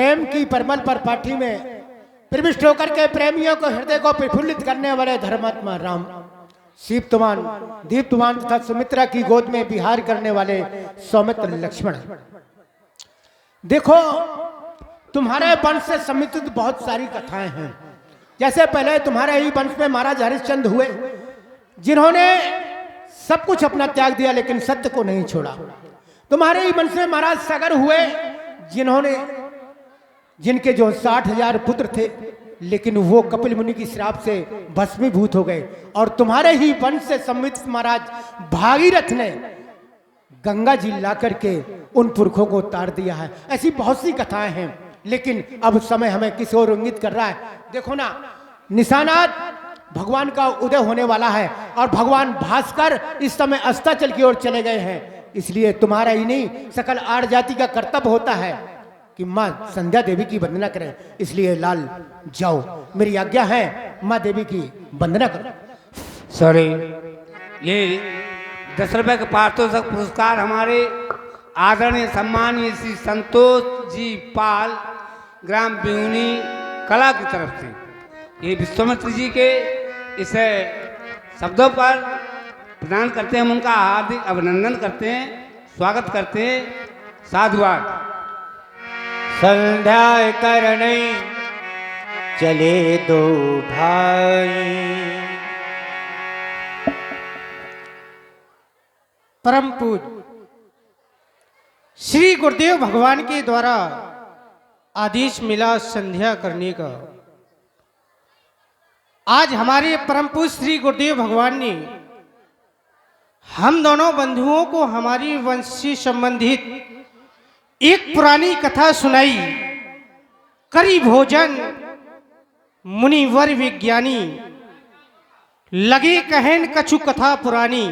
प्रेम की परमल पर पाठी में प्रविष्ट होकर के प्रेमियों को हृदय को प्रफुल्लित करने वाले धर्मात्मा राम, दीप्तवान तथा सुमित्रा की गोद में विहार करने वाले सौमित्र लक्ष्मण। देखो, तुम्हारे वंश से संबंधित बहुत सारी कथाएं हैं। जैसे पहले तुम्हारे ही वंश में महाराज हरिश्चंद्र हुए, जिन्होंने सब कुछ अपना त्याग दिया लेकिन सत्य को नहीं छोड़ा। तुम्हारे ही वंश में महाराज सागर हुए, जिनके जो 60,000 पुत्र थे, लेकिन वो कपिल मुनि की श्राप से भस्मीभूत हो गए। और तुम्हारे ही वंश से सम्मिलित महाराज भागीरथ ने गंगा जी ला करके उन पुरखों को तार दिया है। ऐसी बहुत सी कथाएं हैं, लेकिन अब समय हमें किस ओर इंगित कर रहा है। देखो ना, निशानात भगवान का उदय होने वाला है और भगवान भास्कर इस समय अस्ताचल की ओर चले गए हैं। इसलिए तुम्हारा ही नहीं, सकल आर्य जाति का कर्तव्य होता है कि माँ संध्या देवी की वंदना करें। इसलिए लाल जाओ, मेरी आज्ञा है, माँ देवी की वंदना करो। सॉरी, ये 10 रुपए का पारितोषिक पुरस्कार हमारे आदरणीय सम्मानीय श्री संतोष जी पाल, ग्राम बिहुनी कला की तरफ से ये विश्वामित्र जी के इस शब्दों पर प्रदान करते हैं। हम उनका हार्दिक अभिनंदन करते हैं, स्वागत करते हैं। साधुवाद। संध्या करने चले दो भाई। परम पूज श्री गुरुदेव भगवान के द्वारा आदेश मिला संध्या करने का। आज हमारे परम पूज श्री गुरुदेव भगवान ने हम दोनों बंधुओं को हमारी वंश से संबंधित एक पुरानी कथा सुनाई। करी भोजन मुनिवर विज्ञानी, लगे कहन कछु कथा पुरानी।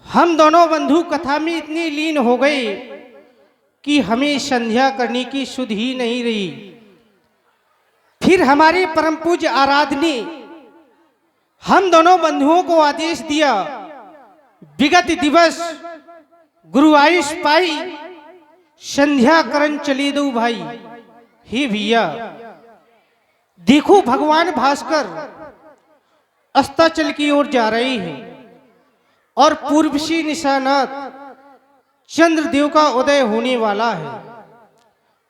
हम दोनों बंधु कथा में इतने लीन हो गए कि हमें संध्या करने की सुध ही नहीं रही। फिर हमारे परम पूज्य आराध्य ने हम दोनों बंधुओं को आदेश दिया, विगत दिवस गुरु आयुष पाई, संध्या करन चले दो भाई। हे भैया, देखो भगवान भास्कर अस्ताचल की ओर जा रहे हैं और पूर्व से निशानात चंद्रदेव का उदय होने वाला है।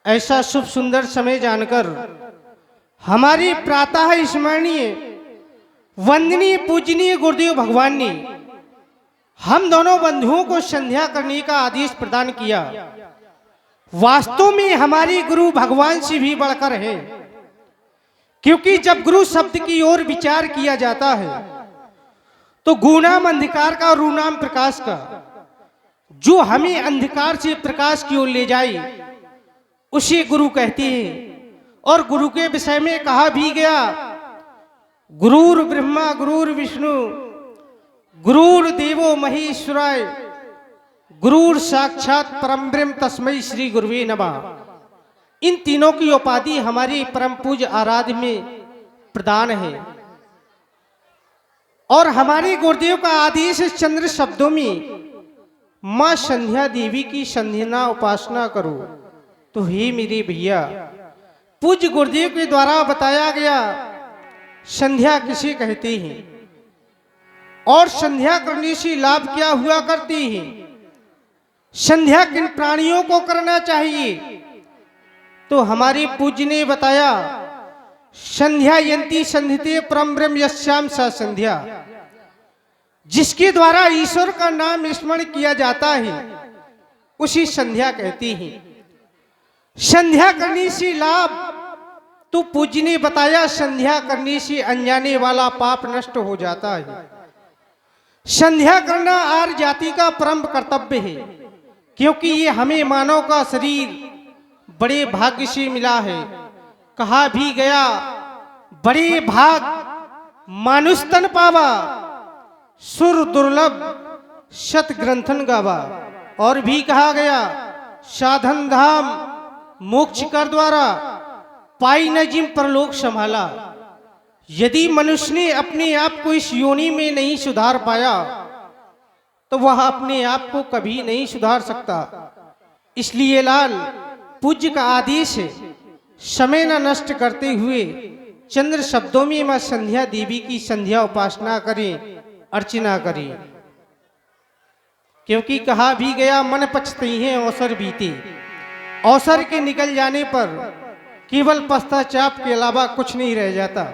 ऐसा शुभ सुंदर समय जानकर हमारे प्रातः स्मरणीय वंदनीय पूजनीय गुरुदेव भगवान ने हम दोनों बंधुओं को संध्या करने का आदेश प्रदान किया। वास्तव में हमारे गुरु भगवान से भी बढ़कर है, क्योंकि जब गुरु शब्द की ओर विचार किया जाता है तो गुनाम अंधकार का और रूनाम प्रकाश का, जो हमें अंधकार से प्रकाश की ओर ले जाए, उसे गुरु कहते हैं। और गुरु के विषय में कहा भी गया, गुरुर ब्रह्मा गुरुर विष्णु गुरुर देवो महेश्वराय गुरुर साक्षात परम ब्रह्म तस्मै श्री गुरुवे नमः। इन तीनों की उपाधि हमारे परम पूज्य आराध्य में प्रदान है। और हमारे गुरुदेव का आदेश चंद्र शब्दों में मां संध्या देवी की संध्या उपासना करो। तो हे मेरे भैया, पूज्य गुरुदेव के द्वारा बताया गया संध्या किसे कहते हैं और संध्या करने से लाभ क्या हुआ करते हैं, संध्या किन प्राणियों को करना चाहिए। तो हमारे पूज्य ने बताया, संध्या यंती संधिते परम ब्रह्म यस्याम सा संध्या। जिसके द्वारा ईश्वर का नाम स्मरण किया जाता है उसी संध्या कहती है। संध्या करने से लाभ तो पूज्य ने बताया, संध्या करने से अनजाने वाला पाप नष्ट हो जाता है। संध्या करना आर्य जाति का परम कर्तव्य है, क्योंकि ये हमें मानव का शरीर बड़े भाग्य से मिला है। कहा भी गया, बड़े भाग मानुष तन पावा, सुर दुर्लभ शत ग्रंथन गावा। और भी कहा गया, साधन धाम मोक्ष कर द्वारा पाई न जिम परलोक संभाला। यदि मनुष्य ने अपने आप को इस योनि में नहीं सुधार पाया तो वह अपने आप को कभी नहीं सुधार सकता। इसलिए लाल, पूज्य का आदेश है, समय न नष्ट करते हुए चंद्र शब्दों में मां संध्या देवी की संध्या उपासना करें, अर्चना करें। क्योंकि कहा भी गया, मन पछते हैं अवसर बीते। अवसर के निकल जाने पर केवल पश्चाताप के अलावा कुछ नहीं रह जाता।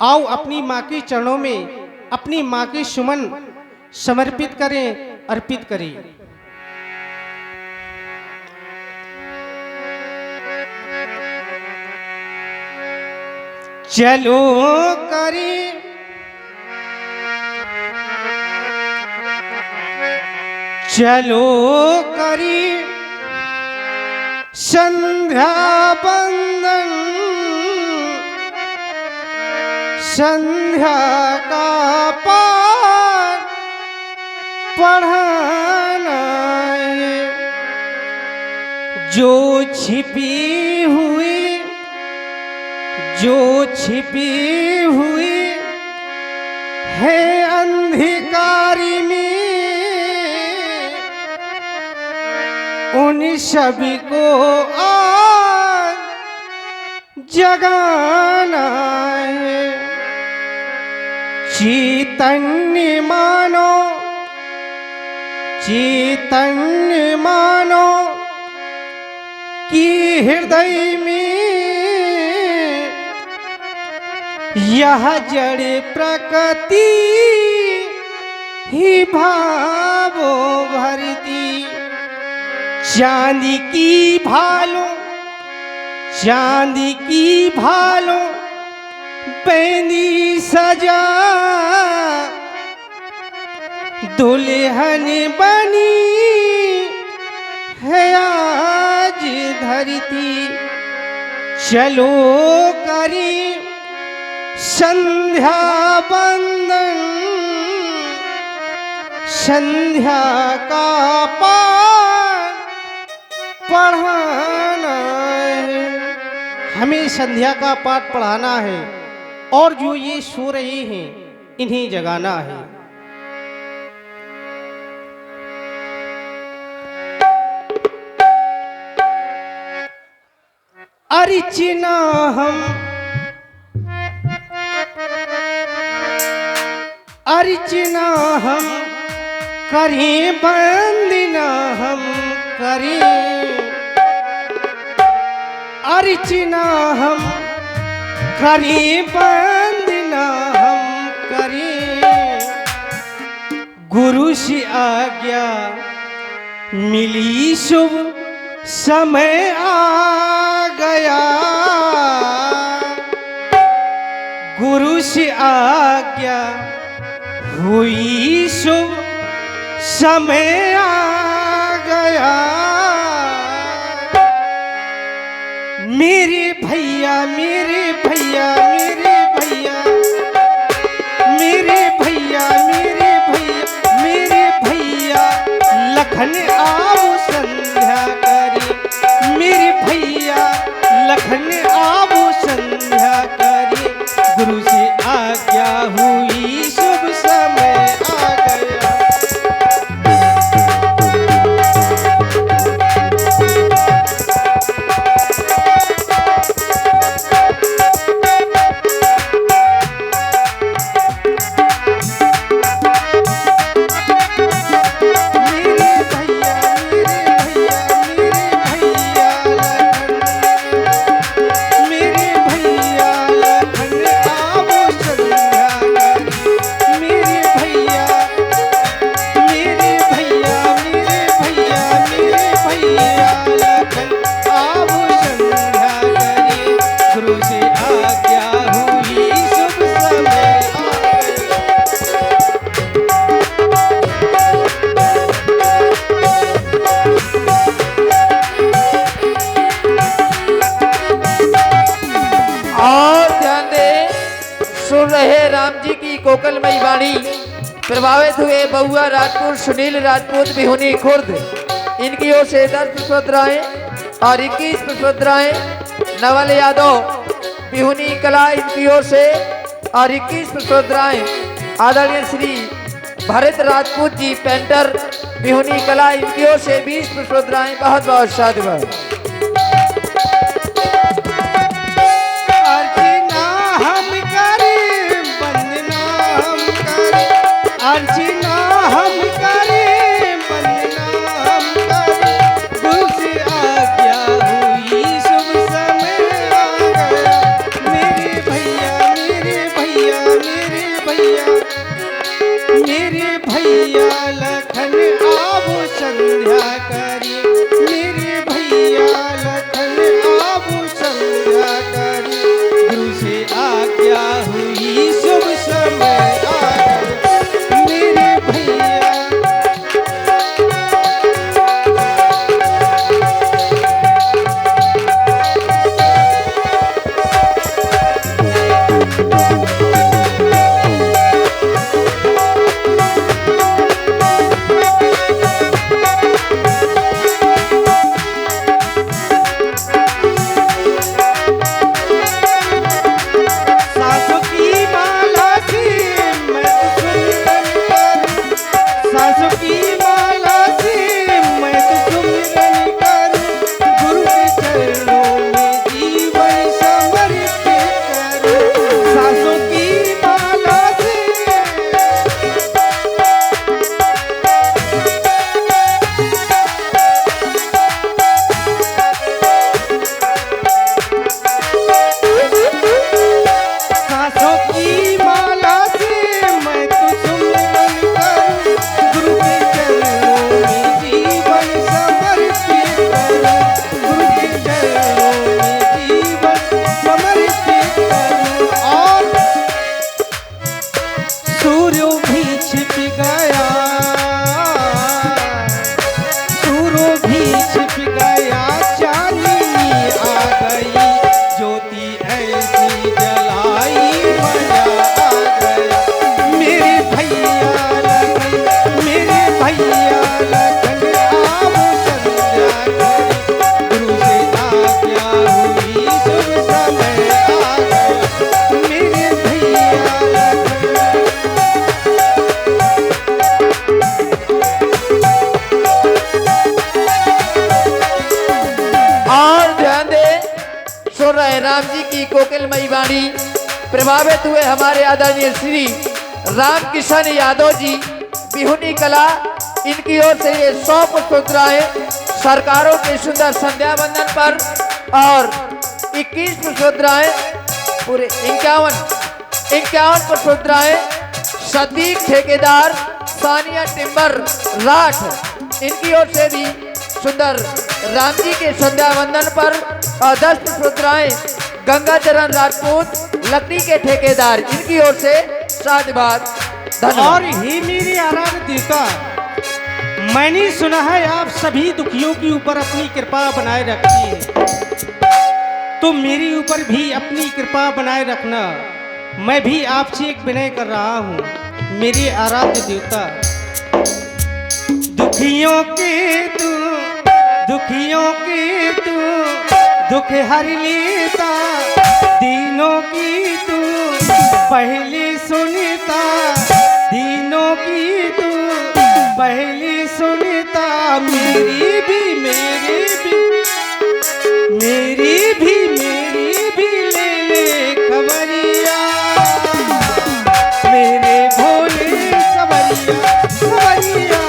आओ अपनी माँ के चरणों में अपनी माँ के सुमन समर्पित करें, अर्पित करें। चलो करें चलो करें संध्या बंदन, संध्या का पाठ पढ़ाना है। जो छिपी हुई, जो छिपी हुई है अंधकारी में, उन सभी को आज जगाना है। चैतन्य मानो, चैतन्य मानो कि हृदय में यह जड़ प्रकृति ही भावो भरती। चांदी की भालों, चांदी की भालों पैनी सजा, दुल्हन बनी है आज धरती। चलो करें संध्या बंदन, संध्या का पाठ पढ़ाना है। हमें संध्या का पाठ पढ़ाना है और जो ये सो रहे हैं इन्हें जगाना है। अर्चना हम, अर्चना हम करें, वंदना हम करें। अर्चना हम करें, वंदना हम करें। गुरु से आज्ञा मिली, शुभ समय आ गया। गुरु से आज्ञा हुई, शुभ समय आ गया। मेरे भैया, मेरे भैया, मेरे भैया, मेरे भैया, मेरे भैया, मेरे भैया लखन आओ संध्या करी। मेरे भैया लखन आओ संध्या करी। गुरु से आज्ञा हुई, शुभ समय आ गया। कोकलमयी वाणी प्रभावित हुए बहुआ राजपूत, सुनील राजपूत, बिहुनी खुर्द, इनकी ओर से 10 पुष्पद्राएं और 21 पुष्पद्राएं। नवल यादव, बिहुनी कला, इनकी ओर से और 21 पुष्पद्राएं। आदरणीय श्री भरत राजपूत जी, पेंटर, बिहुनी कला, इनकी ओर से 20 पुष्पद्राएं। बहुत बहुत साधुवाद। संध्या करी, मेरे भैया लखन आबू संध्या करी, गुरु से आज्ञा हुई शुभ समय आ गया, मेरे भैया। सासों की माला से मैं तो सुमिरन करूं, सासों की माला से मैं तो सुमिरन करूं, गुरु के चरणों में जीवन समर्पित करूं, सासों की माला से। सासों की माला से मैं तो सुमिरन करूं, गुरु के चरणों में जीवन समर्पित करूं, गुरु के चरणों में जीवन समर्पित करूं। और सूर्य भी छिप गया, सूर्य भी छिप गया, चांदनी आ गई, ज्योति ऐसी जलाई मजा आ गया, मेरे भैया लखन, मेरे भैया लखन आबू संध्या करी, गुरु से आज्ञा हुई शुभ समय आ गया, मेरे भैया लखन। और ध्यान दे, सुन रहे राम जी की कोकिलमयी वाणी। प्रभावित हुए हमारे आदरणीय श्री राम किशन यादव जी, बिहुनी कला, इनकी ओर से ये 100 पुष्पोत्तराएं सरकारों के सुंदर संध्या बंदन पर, और 21 पुष्पोत्तराएं पूरे 51 पुष्पोत्तराएं सतीक ठेकेदार सानिया टिम्बर राठ, इनकी ओर से भी सुंदर राम जी के संध्या वंदन पर, और 10 पुष्पोत्तराएं गंगाचरण राजपूत लकड़ी के ठेकेदार, इनकी ओर से साधुवाद और धन्यवाद। हे मेरे आराध्य देवता, मैंने सुना है आप सभी दुखियों के ऊपर अपनी कृपा बनाए रखती है, तो मेरे ऊपर भी अपनी कृपा बनाए रखना। मैं भी आपसे एक विनय कर रहा हूँ, मेरे आराध्य देवता। दुखियों के तू दुख हर लेता, दीनों की तू पहले सुनता, दीनों की तू पहले सुनता, मेरी भी ले ले खबरिया, मेरे भोले सवरिया,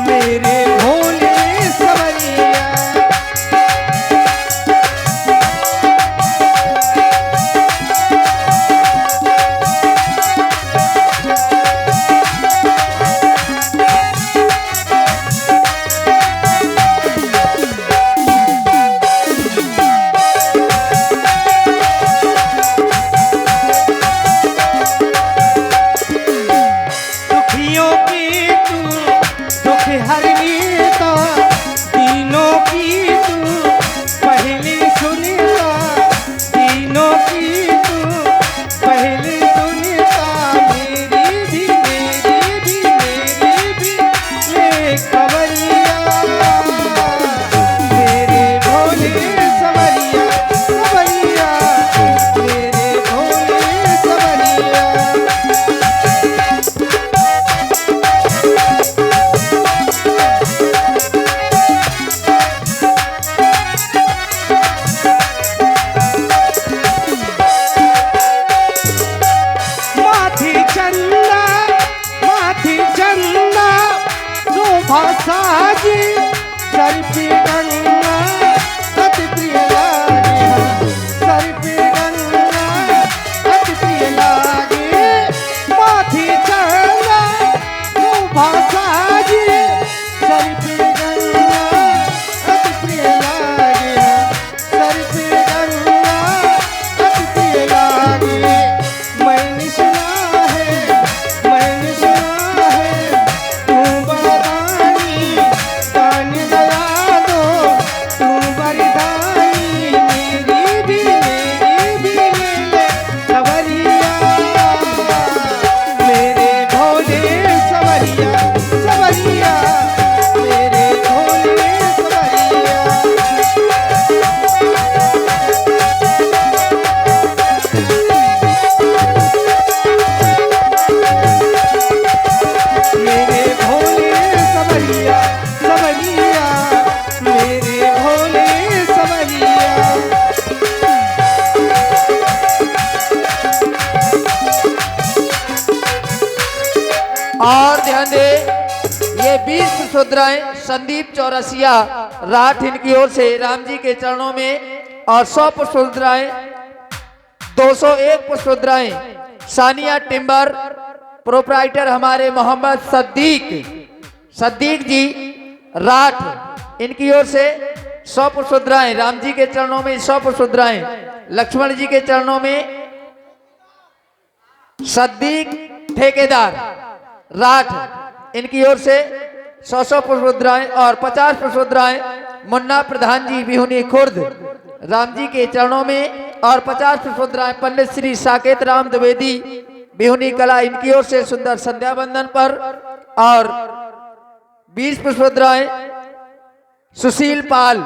मेरे भोले सवरिया। साजी सर पे गंगा अति प्रिय लागे, सर पे गंगा अति प्रिय लागे, माथी चढ़ना शोभा साजी सर पे समरिया, मेरे भोले समरिया। और ध्यान दे, ये 20 पुष्पोद्राएं संदीप चौरसिया राठ इनकी ओर से राम जी के चरणों में, और 100 पुष्पोद्राएं 201 पुष्पोद्राएं सानिया टिम्बर प्रोप्राइटर हमारे मोहम्मद सद्दीक जी राठ, इनकी ओर से 100 पुष्पोद्राएं राम जी के चरणों में, 100 पुष्पोद्राएं लक्ष्मण जी के चरणों में, सद्दीक ठेकेदार राठ इनकी ओर से 100 पुष्पोद्राएं, और 50 पुष्पोद्राएं मुन्ना प्रधान जी बिहुनी खुर्द राम जी के चरणों में, और 50 पुष्पोद्राएं पंडित श्री साकेत राम द्विवेदी बिहुनी कला इनकी ओर से सुंदर संध्या बंदन पर, और 20 पुष्पोद्राएं सुशील पाल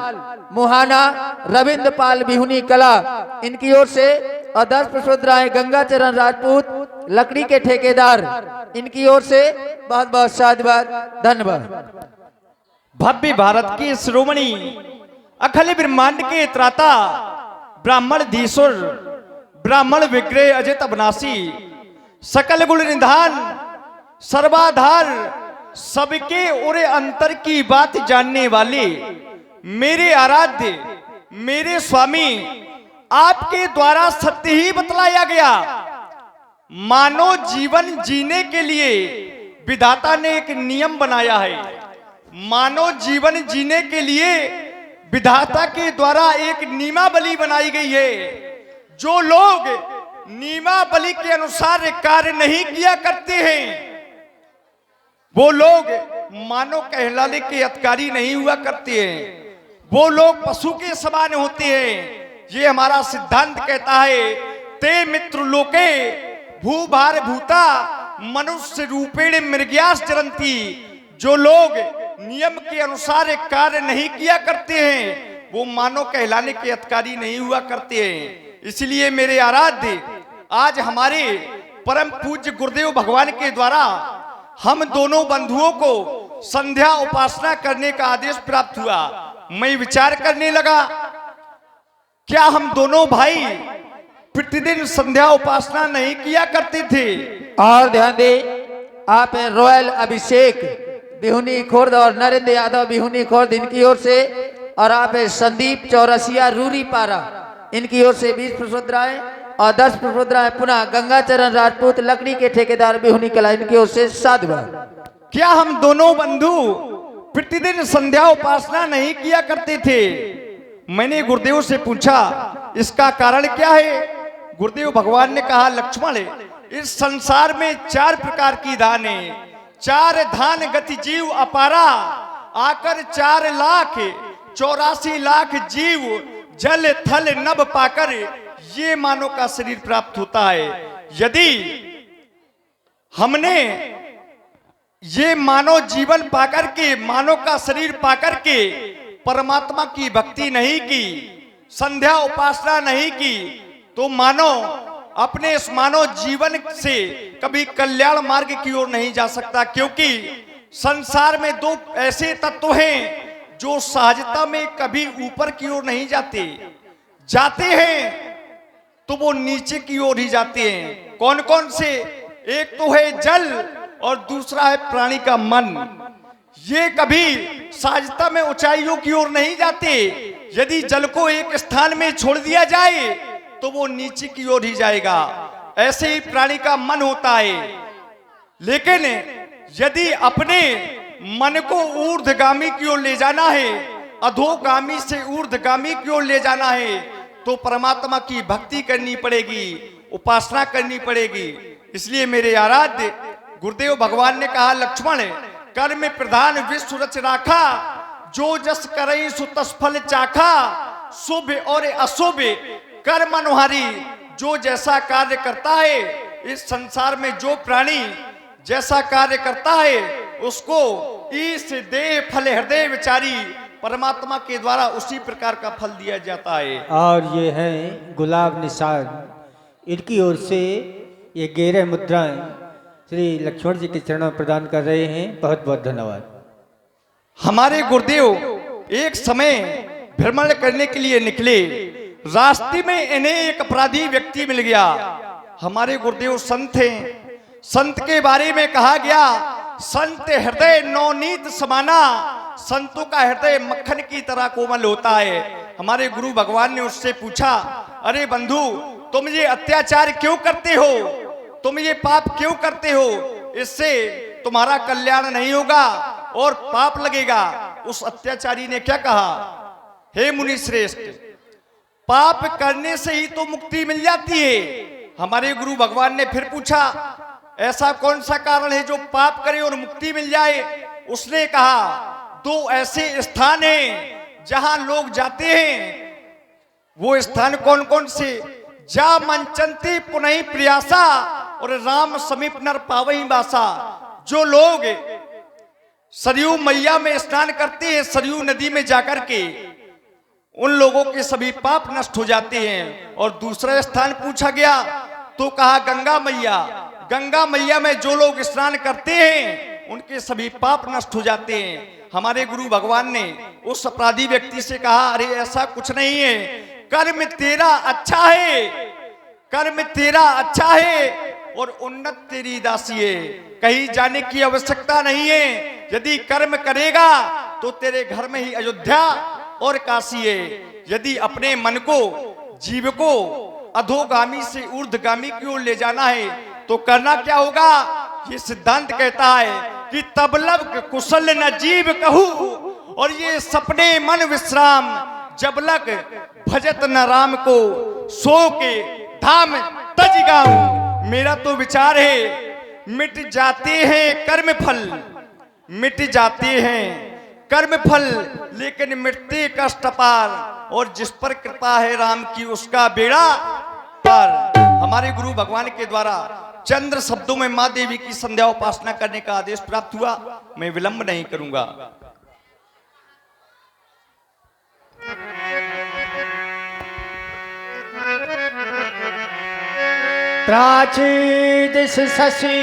मुहाना रविंद्र पाल बिहुनी कला इनकी ओर से, और 10 पुष्पोद्राएं गंगा चरण राजपूत लकड़ी के ठेकेदार इनकी ओर से। बहुत बहुत साधुवाद, धन्यवाद। भव्य भारत के श्रोमणी अखिल ब्रह्मांड के त्राता ब्राह्मण धीश्वर ब्राह्मण विग्रह अजित अविनाशी सकल गुण निधान सर्वाधार सबके उरे अंतर की बात जानने वाले मेरे आराध्य मेरे स्वामी, आपके द्वारा सत्य ही बतलाया गया। मानव जीवन जीने के लिए विधाता ने एक नियम बनाया है। मानव जीवन जीने के लिए विधाता के द्वारा एक नियमावली बनाई गई है। जो लोग नियमावली के अनुसार कार्य नहीं किया करते हैं, वो लोग मानव कहलाने के अधिकारी नहीं हुआ करते हैं। वो लोग पशु के समान होते हैं। ये हमारा सिद्धांत कहता है, ते मित्र लोके भूभार भूता मनुष्य रूपेण मृग्यास चरंती। जो लोग नियम के अनुसार कार्य नहीं किया करते हैं, वो मानव कहलाने के अधिकारी नहीं हुआ करते हैं। इसलिए मेरे आराध्य, आज हमारे परम पूज्य गुरुदेव भगवान के द्वारा हम दोनों बंधुओं को संध्या उपासना करने का आदेश प्राप्त हुआ। मैं विचार करने लगा, क्या हम दोनों भाई प्रतिदिन संध्या उपासना नहीं किया करते थे? और ध्यान दे, आप रॉयल अभिषेक बिहुनी खुर्द और नरेंद्र यादव बिहुनी खुर्द इनकी ओर से, और आप संदीप चौरसिया रूरी पारा इनकी ओर से 20 पुष्पोद्राएं, और 10 पुष्पोद्राएं पुनः गंगा चरण राजपूत लकड़ी के ठेकेदार बिहुनी कला इनकी ओर से साधुवाद। क्या हम दोनों बंधु प्रतिदिन संध्या उपासना नहीं किया करते थे? मैंने गुरुदेव से पूछा, इसका कारण क्या है? गुरुदेव भगवान ने कहा, लक्ष्मण, इस संसार में 4 प्रकार की दान है। 4 धान गति जीव अपारा, आकर 4,84,00,000 जीव जल थल नभ पाकर ये मानव का शरीर प्राप्त होता है। यदि हमने ये मानव जीवन पाकर के, मानव का शरीर पाकर के परमात्मा की भक्ति नहीं की, संध्या उपासना नहीं की, तो मानव अपने इस मानव जीवन से कभी कल्याण मार्ग की ओर नहीं जा सकता। क्योंकि संसार में 2 ऐसे तत्व हैं जो सहजता में कभी ऊपर की ओर नहीं जाते हैं तो वो नीचे की ओर ही जाते हैं। कौन कौन से? एक तो है जल और दूसरा है प्राणी का मन। ये कभी सहजता में ऊंचाइयों की ओर नहीं जाते। यदि जल को एक स्थान में छोड़ दिया जाए तो वो नीचे की ओर ही जाएगा। ऐसे ही प्राणी का मन होता है। लेकिन यदि अपने मन को ऊर्ध्वगामी की ओर ले जाना है, अधोगामी से ऊर्ध्वगामी की ओर ले जाना है, तो परमात्मा की भक्ति करनी पड़ेगी, उपासना करनी पड़ेगी। इसलिए मेरे आराध्य गुरुदेव भगवान ने कहा, लक्ष्मण, कर्म प्रधान विश्व रच राखा, जो जस करई सो तस फल चाखा, शुभ और अशुभ कर्म अनुहारी। जो जैसा कार्य करता है, इस संसार में जो प्राणी जैसा कार्य करता है, उसको ईश देह फल हृदय विचारी परमात्मा के द्वारा उसी प्रकार का फल दिया जाता है। और ये हैं गुलाब निशान, इनकी ओर से ये 11 मुद्राएं श्री लक्ष्मण जी के चरणों में प्रदान कर रहे हैं। बहुत बहुत धन्यवाद। हमारे गुरुदेव एक समय भ्रमण करने के लिए निकले। रास्ते में इन्हें एक अपराधी व्यक्ति मिल गया। हमारे गुरुदेव संत हैं, संत के बारे में कहा गया संत हृदय नवनीत समाना, संतों का हृदय मक्खन की तरह कोमल होता है। हमारे गुरु भगवान ने उससे पूछा, अरे बंधु तुम ये अत्याचार क्यों करते हो, तुम ये पाप क्यों करते हो, इससे तुम्हारा कल्याण नहीं होगा और पाप लगेगा। उस अत्याचारी ने क्या कहा, हे मुनि श्रेष्ठ, पाप करने से ही तो मुक्ति मिल जाती है। हमारे गुरु भगवान ने फिर पूछा, ऐसा कौन सा कारण है जो पाप करे और मुक्ति मिल जाए। उसने कहा, दो ऐसे स्थान हैं जहां लोग जाते हैं। वो स्थान कौन कौन से, जा मंचंती पुनः प्रयासा और राम समीप नर पावही बासा। जो लोग सरयू मैया में स्नान करते हैं, सरयू नदी में जाकर के, उन लोगों के सभी पाप नष्ट हो जाते हैं। और दूसरा स्थान पूछा गया तो कहा गंगा मैया, गंगा मैया में जो लोग स्नान करते हैं उनके सभी पाप नष्ट हो जाते हैं। हमारे गुरु भगवान ने उस अपराधी व्यक्ति से कहा, अरे ऐसा कुछ नहीं है, कर्म तेरा अच्छा है, कर्म तेरा अच्छा है और उन्नत तेरी दासी है, कहीं जाने की आवश्यकता नहीं है। यदि कर्म करेगा तो तेरे घर में ही अयोध्या और काशी है। यदि अपने मन को, जीव को अधोगामी से ऊर्ध्वगामी की ओर ले जाना है तो करना क्या होगा। ये सिद्धांत कहता है कि तबलब कुशल न जीव कहू और ये सपने मन विश्राम, जबलक भजत न राम को सो के धाम तज गाऊं। मेरा तो विचार है, मिट जाते हैं कर्म फल, मिट जाते हैं कर्म फल, लेकिन मिटते कष्ट पार, और जिस पर कृपा है राम की उसका बेड़ा पार। हमारे गुरु भगवान के द्वारा चंद्र शब्दों में मां देवी की संध्या उपासना करने का आदेश प्राप्त हुआ। मैं विलंब नहीं करूंगा। प्राची दिश शशि